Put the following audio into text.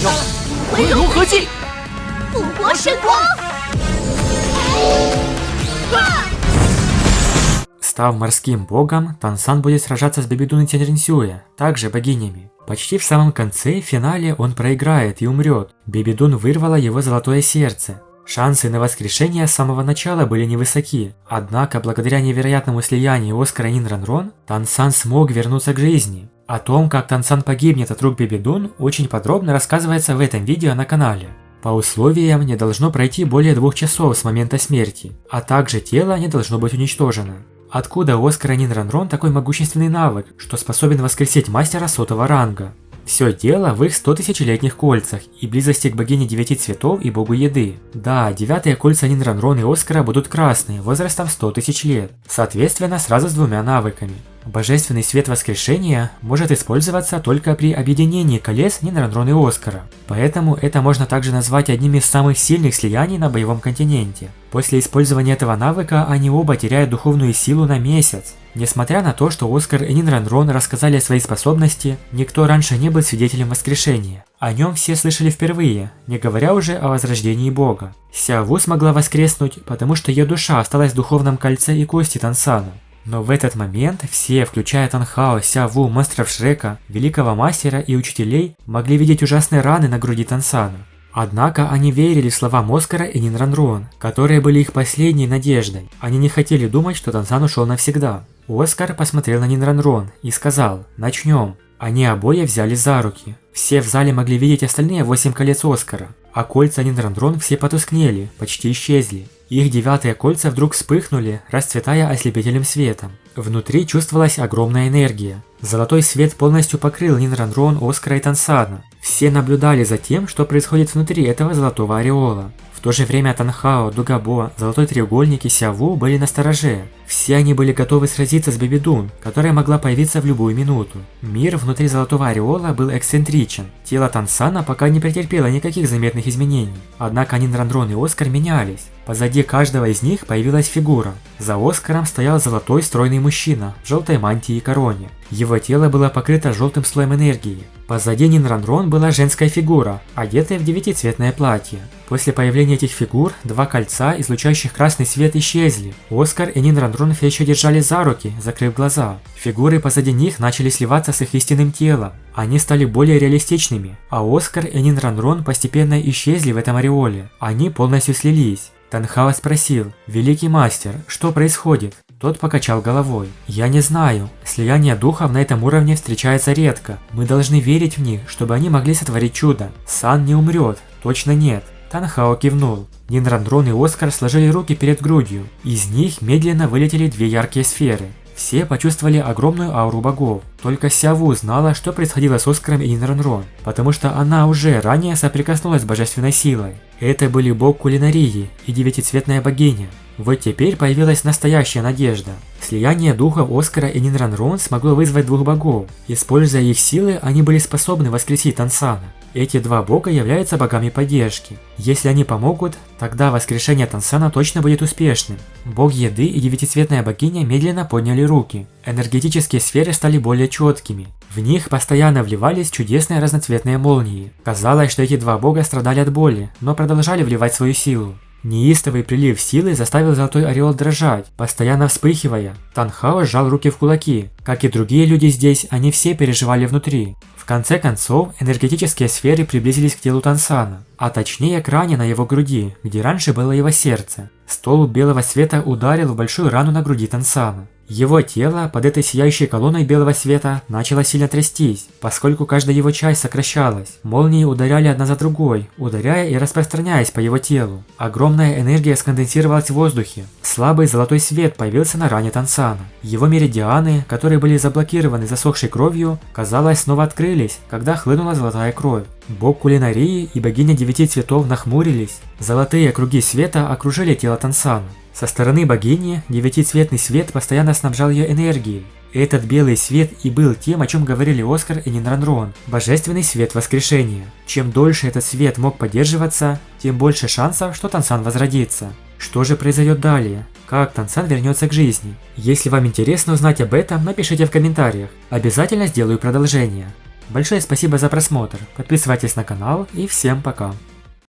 中，回融合技，复活神光。Став морским богом, Тансан будет сражаться с Бибидун и Тяньринсюэ, также богинями. Почти в самом конце, в финале, он проиграет и умрет. Бибидун вырвала его золотое сердце. Шансы на воскрешение с самого начала были невысоки, однако благодаря невероятному слиянию Оскара и Нинранрон, Тансан смог вернуться к жизни. О том, как Тансан погибнет от рук Бибидун, очень подробно рассказывается в этом видео на канале. По условиям не должно пройти более 2 часов с момента смерти, а также тело не должно быть уничтожено. Откуда у Оскара и Нинранрон такой могущественный навык, что способен воскресить мастера 100-го ранга? Все дело в их 100-тысячелетних кольцах и близости к богине 9 цветов и богу еды. Да, 9-е кольца Нинранрон и Оскара будут красные, возрастом 100 тысяч лет, соответственно сразу с 2 навыками. Божественный свет воскрешения может использоваться только при объединении колец Нинранрон и Оскара, поэтому это можно также назвать одним из самых сильных слияний на боевом континенте. После использования этого навыка они оба теряют духовную силу на месяц. Несмотря на то, что Оскар и Нинранрон рассказали о своей способности, никто раньше не был свидетелем воскрешения. О нем все слышали впервые, не говоря уже о возрождении бога. Сяову смогла воскреснуть, потому что ее душа осталась в духовном кольце и кости Тансана. Но в этот момент все, включая Танхао, Сяову, монстров Шрека, великого мастера и учителей, могли видеть ужасные раны на груди Тансана. Однако они верили в слова Оскара и Нинранрон, которые были их последней надеждой. Они не хотели думать, что Тансан ушел навсегда. Оскар посмотрел на Нинранрон и сказал: «Начнем». Они обои взяли за руки. Все в зале могли видеть остальные 8 колец Оскара, а кольца Нинранрон все потускнели, почти исчезли. Их 9-е кольца вдруг вспыхнули, расцветая ослепительным светом. Внутри чувствовалась огромная энергия. Золотой свет полностью покрыл Нинранрон, Оскара и Тансана. Все наблюдали за тем, что происходит внутри этого золотого ореола. В то же время Танхао, Дугабо, Золотой треугольник и Сяову были настороже. Все они были готовы сразиться с Бибидун, которая могла появиться в любую минуту. Мир внутри Золотого ореола был эксцентричен. Тело Тансана пока не претерпело никаких заметных изменений. Однако Нинранрон и Оскар менялись. Позади каждого из них появилась фигура. За Оскаром стоял золотой стройный мужчина в желтой мантии и короне. Его тело было покрыто желтым слоем энергии. Позади Нинранрон была женская фигура, одетая в 9-цветное платье. После появления этих фигур 2 кольца, излучающих красный свет, исчезли. Оскар и Нинранрон все еще держали за руки, закрыв глаза. Фигуры позади них начали сливаться с их истинным телом. Они стали более реалистичными, а Оскар и Нинранрон постепенно исчезли в этом ореоле. Они полностью слились. Танхао спросил: «Великий мастер, что происходит?» Тот покачал головой. «Я не знаю. Слияние духов на этом уровне встречается редко. Мы должны верить в них, чтобы они могли сотворить чудо. Сан не умрет. Точно нет». Танхао кивнул. Нинранрон и Оскар сложили руки перед грудью. Из них медленно вылетели 2 яркие сферы. Все почувствовали огромную ауру богов. Только Сяову знала, что происходило с Оскаром и Нинранрон, потому что она уже ранее соприкоснулась с божественной силой. Это были бог кулинарии и 9-цветная богиня. Вот теперь появилась настоящая надежда. Слияние духов Оскара и Нинранрон смогло вызвать 2 богов. Используя их силы, они были способны воскресить Тансана. Эти 2 бога являются богами поддержки. Если они помогут, тогда воскрешение Тансана точно будет успешным. Бог еды и 9-цветная богиня медленно подняли руки. Энергетические сферы стали более четкими. В них постоянно вливались чудесные разноцветные молнии. Казалось, что эти 2 бога страдали от боли, но продолжали вливать свою силу. Неистовый прилив силы заставил золотой ореол дрожать, постоянно вспыхивая. Танхао сжал руки в кулаки. Как и другие люди здесь, они все переживали внутри. В конце концов, энергетические сферы приблизились к телу Тансана, а точнее к ране на его груди, где раньше было его сердце. Столб белого света ударил в большую рану на груди Тансана. Его тело под этой сияющей колонной белого света начало сильно трястись, поскольку каждая его часть сокращалась. Молнии ударяли одна за другой, ударяя и распространяясь по его телу. Огромная энергия сконденсировалась в воздухе. Слабый золотой свет появился на ране Тансана. Его меридианы, которые были заблокированы засохшей кровью, казалось, снова открылись, когда хлынула золотая кровь. Бог кулинарии и богиня 9 цветов нахмурились. Золотые круги света окружили тело Тансана. Со стороны богини 9-цветный свет постоянно снабжал ее энергией. Этот белый свет и был тем, о чем говорили Оскар и Нинранрон – божественный свет воскрешения. Чем дольше этот свет мог поддерживаться, тем больше шансов, что Тансан возродится. Что же произойдет далее? Как Тансан вернется к жизни? Если вам интересно узнать об этом, напишите в комментариях. Обязательно сделаю продолжение. Большое спасибо за просмотр, подписывайтесь на канал и всем пока.